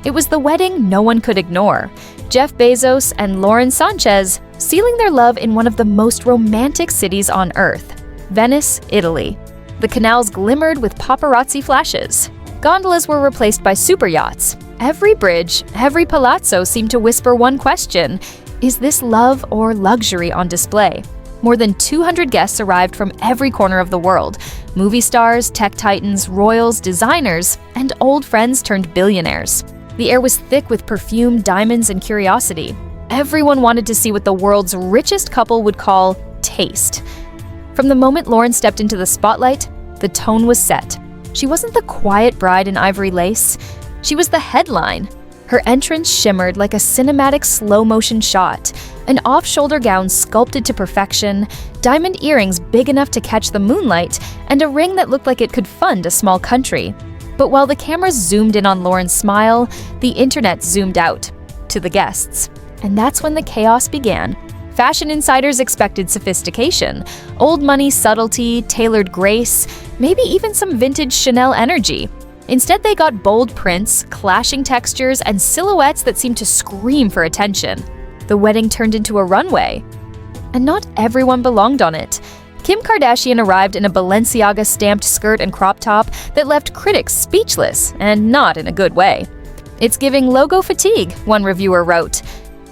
It was the wedding no one could ignore. Jeff Bezos and Lauren Sanchez sealing their love in one of the most romantic cities on Earth, Venice, Italy. The canals glimmered with paparazzi flashes. Gondolas were replaced by super yachts. Every bridge, every palazzo seemed to whisper one question: is this love or luxury on display? More than 200 guests arrived from every corner of the world. Movie stars, tech titans, royals, designers, and old friends turned billionaires. The air was thick with perfume, diamonds, and curiosity. Everyone wanted to see what the world's richest couple would call taste. From the moment Lauren stepped into the spotlight, the tone was set. She wasn't the quiet bride in ivory lace. She was the headline. Her entrance shimmered like a cinematic slow-motion shot, an off-shoulder gown sculpted to perfection, diamond earrings big enough to catch the moonlight, and a ring that looked like it could fund a small country. But while the cameras zoomed in on Lauren's smile, the internet zoomed out to the guests. And that's when the chaos began. Fashion insiders expected sophistication, old money subtlety, tailored grace, maybe even some vintage Chanel energy. Instead, they got bold prints, clashing textures, and silhouettes that seemed to scream for attention. The wedding turned into a runway. And not everyone belonged on it. Kim Kardashian arrived in a Balenciaga-stamped skirt and crop top that left critics speechless, and not in a good way. "It's giving logo fatigue," one reviewer wrote.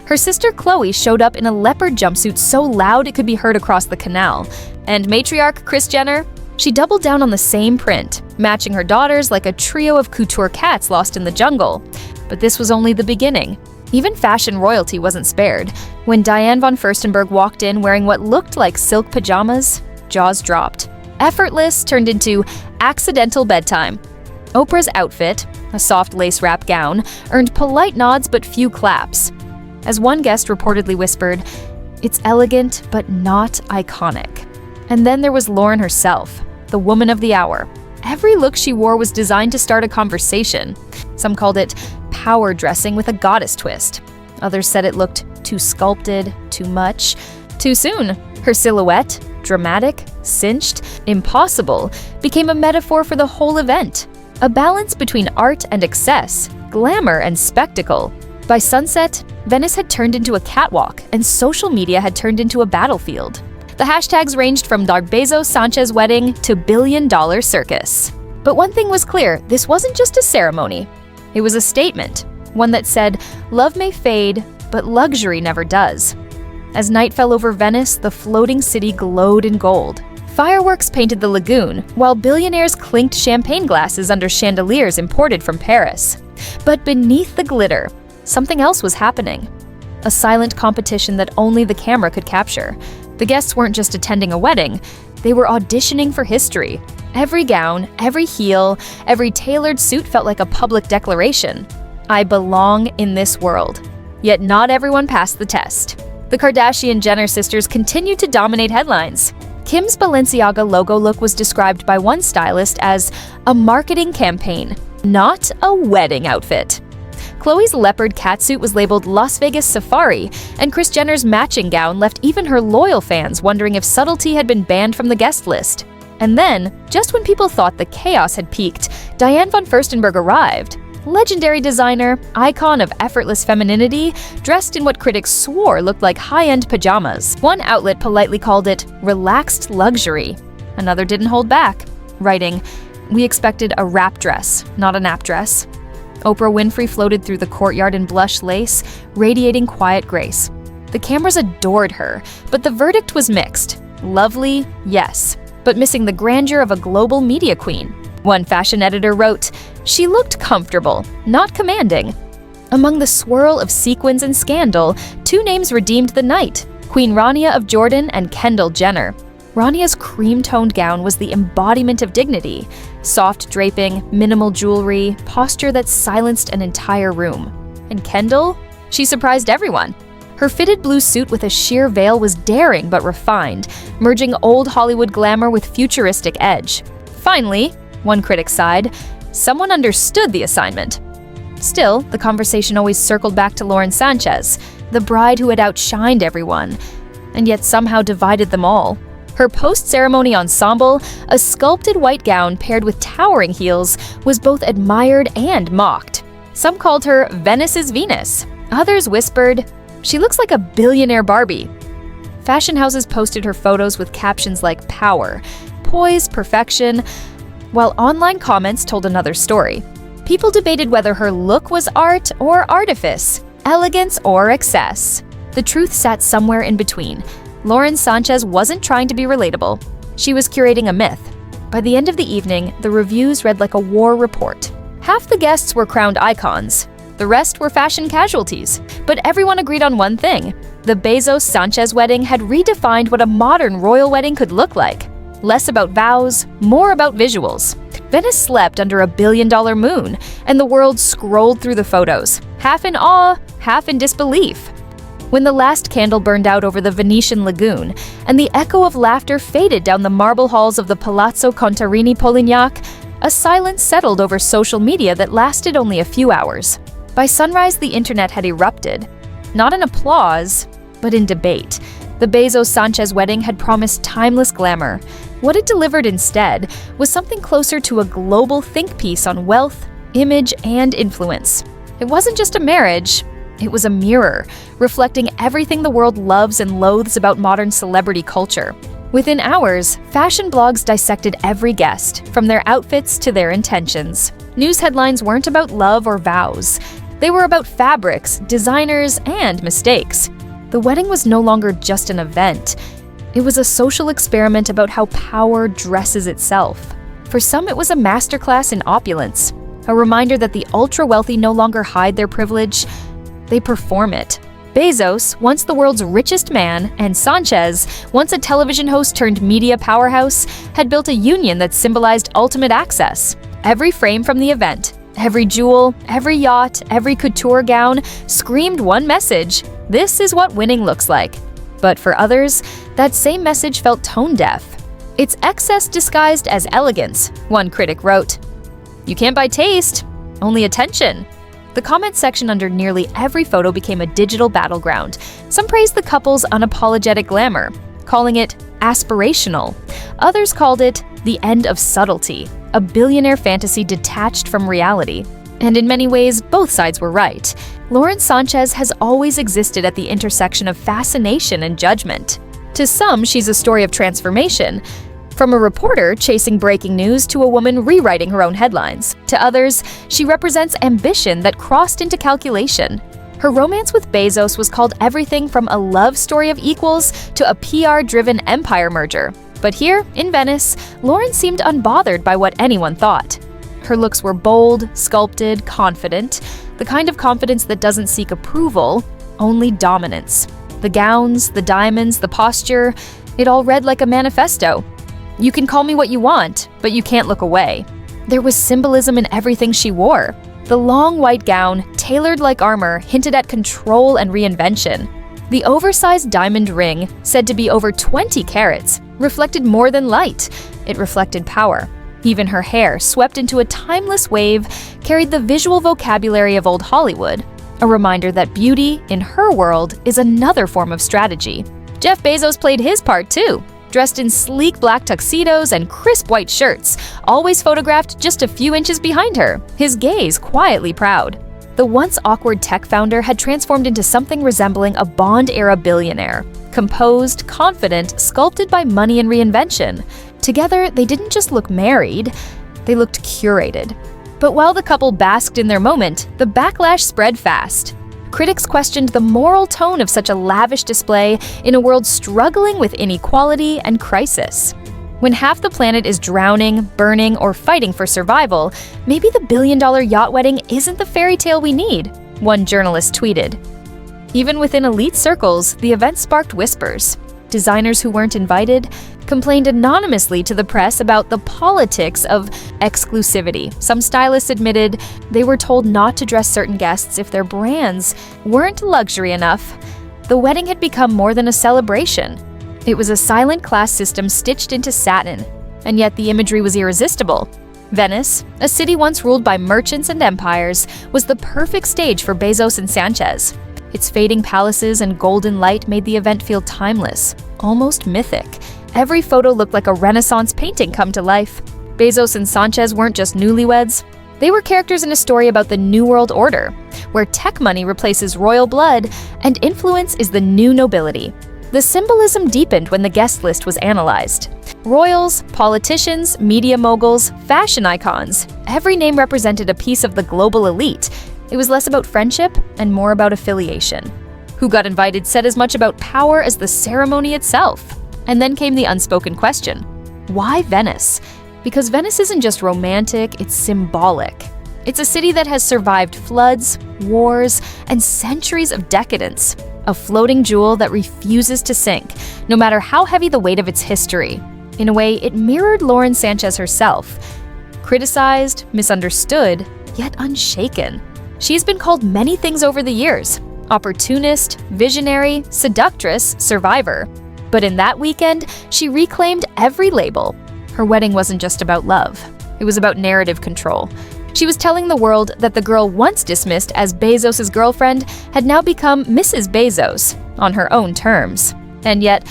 Her sister Khloe showed up in a leopard jumpsuit so loud it could be heard across the canal. And matriarch Kris Jenner? She doubled down on the same print, matching her daughters like a trio of couture cats lost in the jungle. But this was only the beginning. Even fashion royalty wasn't spared. When Diane von Furstenberg walked in wearing what looked like silk pajamas, jaws dropped. Effortless turned into accidental bedtime. Oprah's outfit, a soft lace-wrap gown, earned polite nods but few claps. As one guest reportedly whispered, "It's elegant but not iconic." And then there was Lauren herself, the woman of the hour. Every look she wore was designed to start a conversation. Some called it power dressing with a goddess twist. Others said it looked too sculpted, too much, too soon. Her silhouette, dramatic, cinched, impossible, became a metaphor for the whole event. A balance between art and excess, glamour and spectacle. By sunset, Venice had turned into a catwalk, and social media had turned into a battlefield. The hashtags ranged from the Bezos-Sanchez wedding to billion-dollar circus. But one thing was clear, this wasn't just a ceremony. It was a statement, one that said, love may fade, but luxury never does. As night fell over Venice, the floating city glowed in gold. Fireworks painted the lagoon, while billionaires clinked champagne glasses under chandeliers imported from Paris. But beneath the glitter, something else was happening. A silent competition that only the camera could capture. The guests weren't just attending a wedding, they were auditioning for history. Every gown, every heel, every tailored suit felt like a public declaration. I belong in this world. Yet not everyone passed the test. The Kardashian-Jenner sisters continued to dominate headlines. Kim's Balenciaga logo look was described by one stylist as a marketing campaign, not a wedding outfit. Khloe's leopard catsuit was labeled Las Vegas Safari, and Kris Jenner's matching gown left even her loyal fans wondering if subtlety had been banned from the guest list. And then, just when people thought the chaos had peaked, Diane von Furstenberg arrived. Legendary designer, icon of effortless femininity, dressed in what critics swore looked like high-end pajamas. One outlet politely called it relaxed luxury. Another didn't hold back, writing, "We expected a wrap dress, not a nap dress." Oprah Winfrey floated through the courtyard in blush lace, radiating quiet grace. The cameras adored her, but the verdict was mixed. Lovely, yes, but missing the grandeur of a global media queen. One fashion editor wrote, "She looked comfortable, not commanding." Among the swirl of sequins and scandal, two names redeemed the night: Queen Rania of Jordan and Kendall Jenner. Rania's cream-toned gown was the embodiment of dignity. Soft draping, minimal jewelry, posture that silenced an entire room. And Kendall? She surprised everyone. Her fitted blue suit with a sheer veil was daring but refined, merging old Hollywood glamour with futuristic edge. Finally, one critic sighed, someone understood the assignment. Still, the conversation always circled back to Lauren Sanchez, the bride who had outshined everyone, and yet somehow divided them all. Her post-ceremony ensemble, a sculpted white gown paired with towering heels, was both admired and mocked. Some called her Venice's Venus. Others whispered, "She looks like a billionaire Barbie." Fashion houses posted her photos with captions like power, poise, perfection, while online comments told another story. People debated whether her look was art or artifice, elegance or excess. The truth sat somewhere in between. Lauren Sanchez wasn't trying to be relatable. She was curating a myth. By the end of the evening, the reviews read like a war report. Half the guests were crowned icons. The rest were fashion casualties. But everyone agreed on one thing. The Bezos-Sanchez wedding had redefined what a modern royal wedding could look like. Less about vows, more about visuals. Venice slept under a billion-dollar moon, and the world scrolled through the photos, half in awe, half in disbelief. When the last candle burned out over the Venetian lagoon, and the echo of laughter faded down the marble halls of the Palazzo Contarini Polignac, a silence settled over social media that lasted only a few hours. By sunrise, the internet had erupted. Not in applause, but in debate. The Bezos-Sanchez wedding had promised timeless glamour. What it delivered instead was something closer to a global think piece on wealth, image, and influence. It wasn't just a marriage, it was a mirror, reflecting everything the world loves and loathes about modern celebrity culture. Within hours, fashion blogs dissected every guest, from their outfits to their intentions. News headlines weren't about love or vows. They were about fabrics, designers, and mistakes. The wedding was no longer just an event. It was a social experiment about how power dresses itself. For some, it was a masterclass in opulence, a reminder that the ultra-wealthy no longer hide their privilege, they perform it. Bezos, once the world's richest man, and Sanchez, once a television host turned media powerhouse, had built a union that symbolized ultimate access. Every frame from the event, every jewel, every yacht, every couture gown screamed one message: this is what winning looks like. But for others, that same message felt tone-deaf. It's excess disguised as elegance, one critic wrote. You can't buy taste, only attention. The comment section under nearly every photo became a digital battleground. Some praised the couple's unapologetic glamour, calling it aspirational. Others called it the end of subtlety, a billionaire fantasy detached from reality. And in many ways, both sides were right. Lauren Sanchez has always existed at the intersection of fascination and judgment. To some, she's a story of transformation. From a reporter chasing breaking news to a woman rewriting her own headlines. To others, she represents ambition that crossed into calculation. Her romance with Bezos was called everything from a love story of equals to a PR-driven empire merger. But here, in Venice, Lauren seemed unbothered by what anyone thought. Her looks were bold, sculpted, confident, the kind of confidence that doesn't seek approval, only dominance. The gowns, the diamonds, the posture, it all read like a manifesto. You can call me what you want, but you can't look away. There was symbolism in everything she wore. The long white gown, tailored like armor, hinted at control and reinvention. The oversized diamond ring, said to be over 20 carats, reflected more than light. It reflected power. Even her hair, swept into a timeless wave, carried the visual vocabulary of old Hollywood, a reminder that beauty, in her world, is another form of strategy. Jeff Bezos played his part too. Dressed in sleek black tuxedos and crisp white shirts, always photographed just a few inches behind her, his gaze quietly proud. The once awkward tech founder had transformed into something resembling a Bond-era billionaire. Composed, confident, sculpted by money and reinvention. Together, they didn't just look married, they looked curated. But while the couple basked in their moment, the backlash spread fast. Critics questioned the moral tone of such a lavish display in a world struggling with inequality and crisis. When half the planet is drowning, burning, or fighting for survival, maybe the billion-dollar yacht wedding isn't the fairy tale we need, one journalist tweeted. Even within elite circles, the event sparked whispers. Designers who weren't invited complained anonymously to the press about the politics of exclusivity. Some stylists admitted they were told not to dress certain guests if their brands weren't luxury enough. The wedding had become more than a celebration. It was a silent class system stitched into satin, and yet the imagery was irresistible. Venice, a city once ruled by merchants and empires, was the perfect stage for Bezos and Sanchez. Its fading palaces and golden light made the event feel timeless, almost mythic. Every photo looked like a Renaissance painting come to life. Bezos and Sanchez weren't just newlyweds, They were characters in a story about the New World Order, where tech money replaces royal blood and influence is the new nobility. The symbolism deepened when the guest list was analyzed. Royals, politicians, media moguls, fashion icons, every name represented a piece of the global elite. It was less about friendship and more about affiliation. Who got invited said as much about power as the ceremony itself. And then came the unspoken question: why Venice? Because Venice isn't just romantic, it's symbolic. It's a city that has survived floods, wars, and centuries of decadence. A floating jewel that refuses to sink, no matter how heavy the weight of its history. In a way, it mirrored Lauren Sanchez herself. Criticized, misunderstood, yet unshaken. She's been called many things over the years: opportunist, visionary, seductress, survivor. But in that weekend, she reclaimed every label. Her wedding wasn't just about love. It was about narrative control. She was telling the world that the girl once dismissed as Bezos' girlfriend had now become Mrs. Bezos, on her own terms. And yet,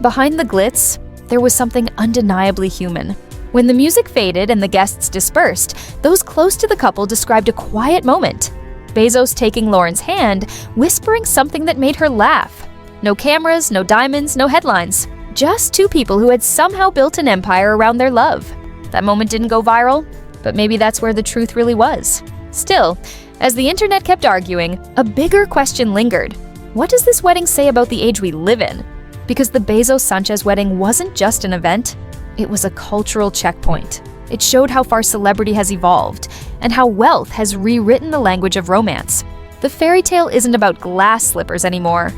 behind the glitz, there was something undeniably human. When the music faded and the guests dispersed, those close to the couple described a quiet moment. Bezos taking Lauren's hand, whispering something that made her laugh. No cameras, no diamonds, no headlines. Just two people who had somehow built an empire around their love. That moment didn't go viral, but maybe that's where the truth really was. Still, as the internet kept arguing, a bigger question lingered. What does this wedding say about the age we live in? Because the Bezos-Sanchez wedding wasn't just an event, it was a cultural checkpoint. It showed how far celebrity has evolved, and how wealth has rewritten the language of romance. The fairy tale isn't about glass slippers anymore.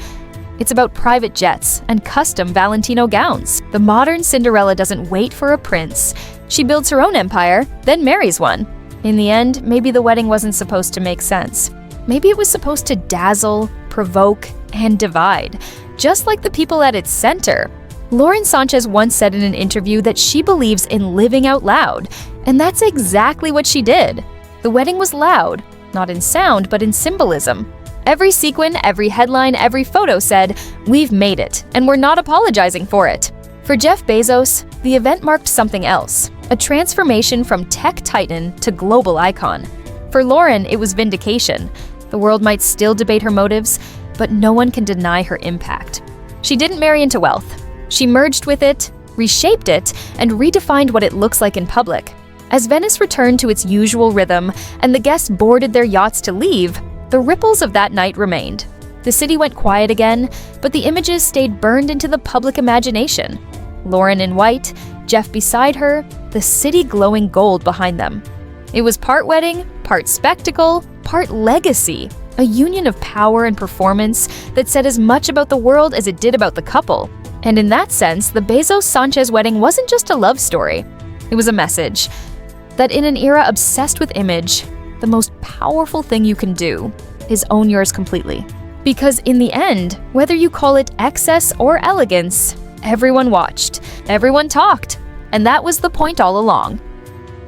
It's about private jets and custom Valentino gowns. The modern Cinderella doesn't wait for a prince. She builds her own empire, then marries one. In the end, maybe the wedding wasn't supposed to make sense. Maybe it was supposed to dazzle, provoke, and divide, just like the people at its center. Lauren Sanchez once said in an interview that she believes in living out loud, and that's exactly what she did. The wedding was loud, not in sound, but in symbolism. Every sequin, every headline, every photo said, "We've made it, and we're not apologizing for it." For Jeff Bezos, the event marked something else, a transformation from tech titan to global icon. For Lauren, it was vindication. The world might still debate her motives, but no one can deny her impact. She didn't marry into wealth. She merged with it, reshaped it, and redefined what it looks like in public. As Venice returned to its usual rhythm and the guests boarded their yachts to leave, the ripples of that night remained. The city went quiet again, but the images stayed burned into the public imagination. Lauren in white, Jeff beside her, the city glowing gold behind them. It was part wedding, part spectacle, part legacy, a union of power and performance that said as much about the world as it did about the couple. And in that sense, the Bezos-Sanchez wedding wasn't just a love story. It was a message that in an era obsessed with image, the most powerful thing you can do is own yours completely. Because in the end, whether you call it excess or elegance, everyone watched, everyone talked, and that was the point all along.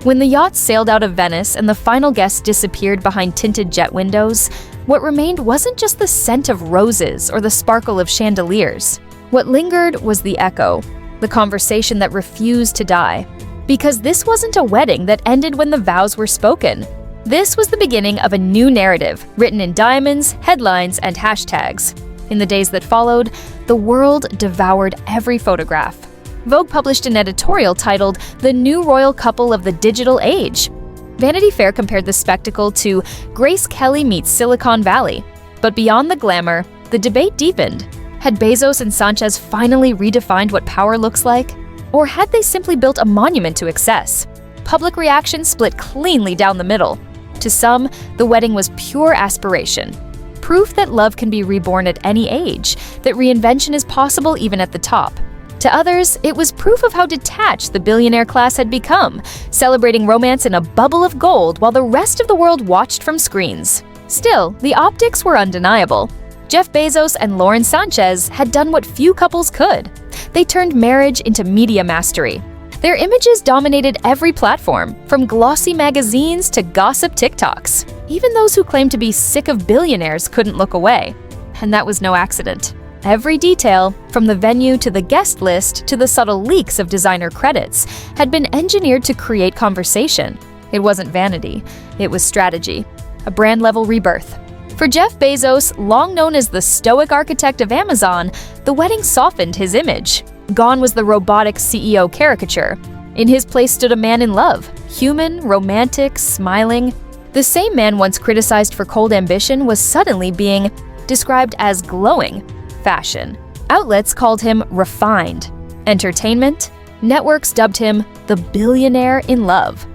When the yachts sailed out of Venice and the final guests disappeared behind tinted jet windows, what remained wasn't just the scent of roses or the sparkle of chandeliers. What lingered was the echo, the conversation that refused to die. Because this wasn't a wedding that ended when the vows were spoken. This was the beginning of a new narrative, written in diamonds, headlines, and hashtags. In the days that followed, the world devoured every photograph. Vogue published an editorial titled "The New Royal Couple of the Digital Age." Vanity Fair compared the spectacle to Grace Kelly meets Silicon Valley. But beyond the glamour, the debate deepened. Had Bezos and Sanchez finally redefined what power looks like? Or had they simply built a monument to excess? Public reaction split cleanly down the middle. To some, the wedding was pure aspiration. Proof that love can be reborn at any age, that reinvention is possible even at the top. To others, it was proof of how detached the billionaire class had become, celebrating romance in a bubble of gold while the rest of the world watched from screens. Still, the optics were undeniable. Jeff Bezos and Lauren Sanchez had done what few couples could. They turned marriage into media mastery. Their images dominated every platform, from glossy magazines to gossip TikToks. Even those who claimed to be sick of billionaires couldn't look away. And that was no accident. Every detail, from the venue to the guest list to the subtle leaks of designer credits, had been engineered to create conversation. It wasn't vanity, it was strategy, a brand-level rebirth. For Jeff Bezos, long known as the stoic architect of Amazon, the wedding softened his image. Gone was the robotic CEO caricature. In his place stood a man in love, human, romantic, smiling. The same man once criticized for cold ambition was suddenly being described as glowing fashion. Outlets called him refined. Entertainment, networks dubbed him the billionaire in love.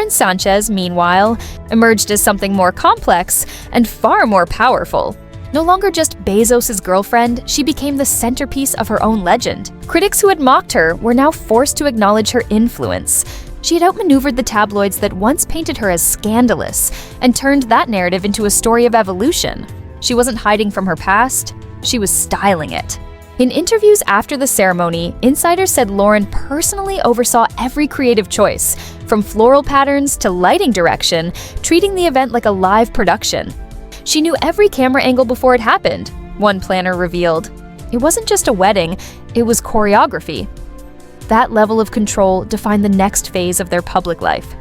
Sanchez, meanwhile, emerged as something more complex and far more powerful. No longer just Bezos' girlfriend, she became the centerpiece of her own legend. Critics who had mocked her were now forced to acknowledge her influence. She had outmaneuvered the tabloids that once painted her as scandalous and turned that narrative into a story of evolution. She wasn't hiding from her past, she was styling it. In interviews after the ceremony, insiders said Lauren personally oversaw every creative choice, from floral patterns to lighting direction, treating the event like a live production. She knew every camera angle before it happened, one planner revealed. It wasn't just a wedding, it was choreography. That level of control defined the next phase of their public life.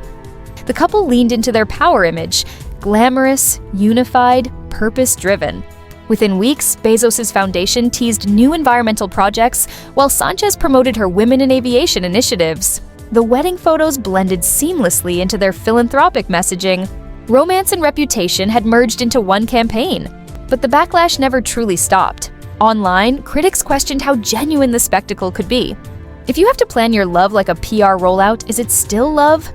The couple leaned into their power image, glamorous, unified, purpose-driven. Within weeks, Bezos' foundation teased new environmental projects, while Sanchez promoted her Women in Aviation initiatives. The wedding photos blended seamlessly into their philanthropic messaging. Romance and reputation had merged into one campaign. But the backlash never truly stopped. Online, critics questioned how genuine the spectacle could be. If you have to plan your love like a PR rollout, is it still love?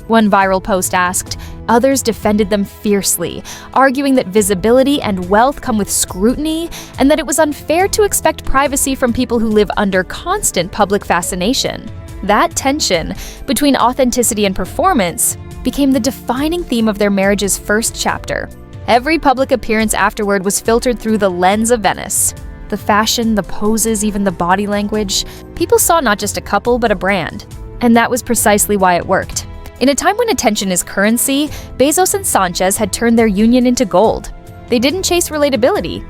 One viral post asked. Others defended them fiercely, arguing that visibility and wealth come with scrutiny and that it was unfair to expect privacy from people who live under constant public fascination. That tension between authenticity and performance became the defining theme of their marriage's first chapter. Every public appearance afterward was filtered through the lens of Venice. The fashion, the poses, even the body language. People saw not just a couple, but a brand. And that was precisely why it worked. In a time when attention is currency, Bezos and Sanchez had turned their union into gold. They didn't chase relatability.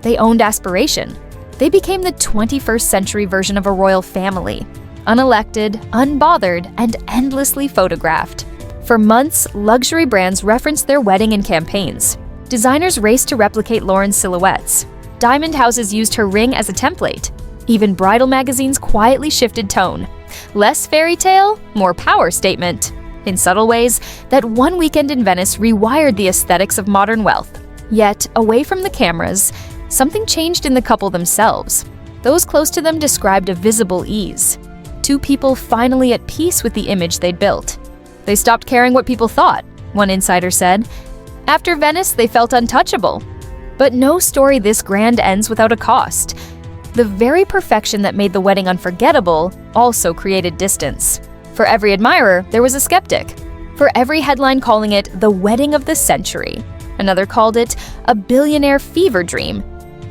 They owned aspiration. They became the 21st century version of a royal family. Unelected, unbothered, and endlessly photographed. For months, luxury brands referenced their wedding in campaigns. Designers raced to replicate Lauren's silhouettes. Diamond houses used her ring as a template. Even bridal magazines quietly shifted tone. Less fairy tale, more power statement. In subtle ways, that one weekend in Venice rewired the aesthetics of modern wealth. Yet, away from the cameras, something changed in the couple themselves. Those close to them described a visible ease. Two people finally at peace with the image they'd built. They stopped caring what people thought, one insider said. After Venice, they felt untouchable. But no story this grand ends without a cost. The very perfection that made the wedding unforgettable also created distance. For every admirer, there was a skeptic. For every headline calling it the wedding of the century, another called it a billionaire fever dream.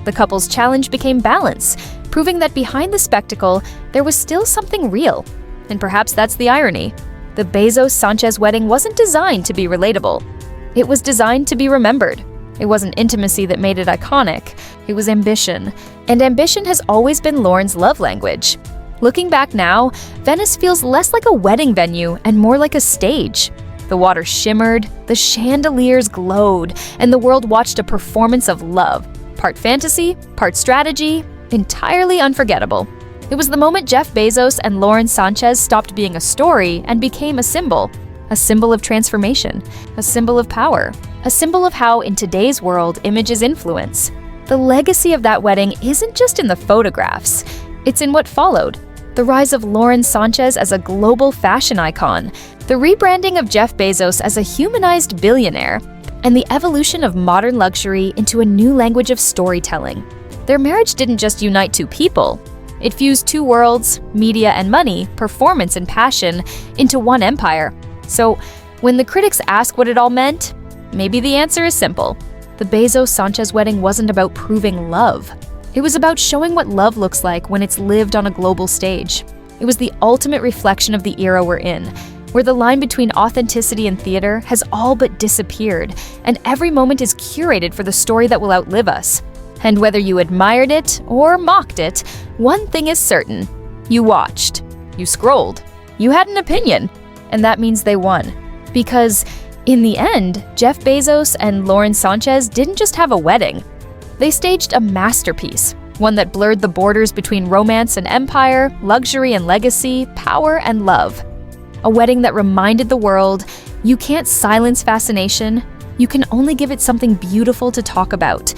The couple's challenge became balance, proving that behind the spectacle, there was still something real. And perhaps that's the irony. The Bezos-Sanchez wedding wasn't designed to be relatable. It was designed to be remembered. It wasn't intimacy that made it iconic. It was ambition. And ambition has always been Lauren's love language. Looking back now, Venice feels less like a wedding venue and more like a stage. The water shimmered, the chandeliers glowed, and the world watched a performance of love. Part fantasy, part strategy, entirely unforgettable. It was the moment Jeff Bezos and Sanchez stopped being a story and became a symbol of transformation, a symbol of power, a symbol of how, in today's world, images influence. The legacy of that wedding isn't just in the photographs, it's in what followed. The rise of Sanchez as a global fashion icon, the rebranding of Jeff Bezos as a humanized billionaire, and the evolution of modern luxury into a new language of storytelling. Their marriage didn't just unite two people. It fused two worlds, media and money, performance and passion, into one empire. So, when the critics ask what it all meant, maybe the answer is simple. The Bezos-Sanchez wedding wasn't about proving love. It was about showing what love looks like when it's lived on a global stage. It was the ultimate reflection of the era we're in, where the line between authenticity and theater has all but disappeared, and every moment is curated for the story that will outlive us. And whether you admired it or mocked it, one thing is certain. You watched, you scrolled, you had an opinion, and that means they won. Because, in the end, Jeff Bezos and Lauren Sanchez didn't just have a wedding. They staged a masterpiece, one that blurred the borders between romance and empire, luxury and legacy, power and love. A wedding that reminded the world, you can't silence fascination, you can only give it something beautiful to talk about,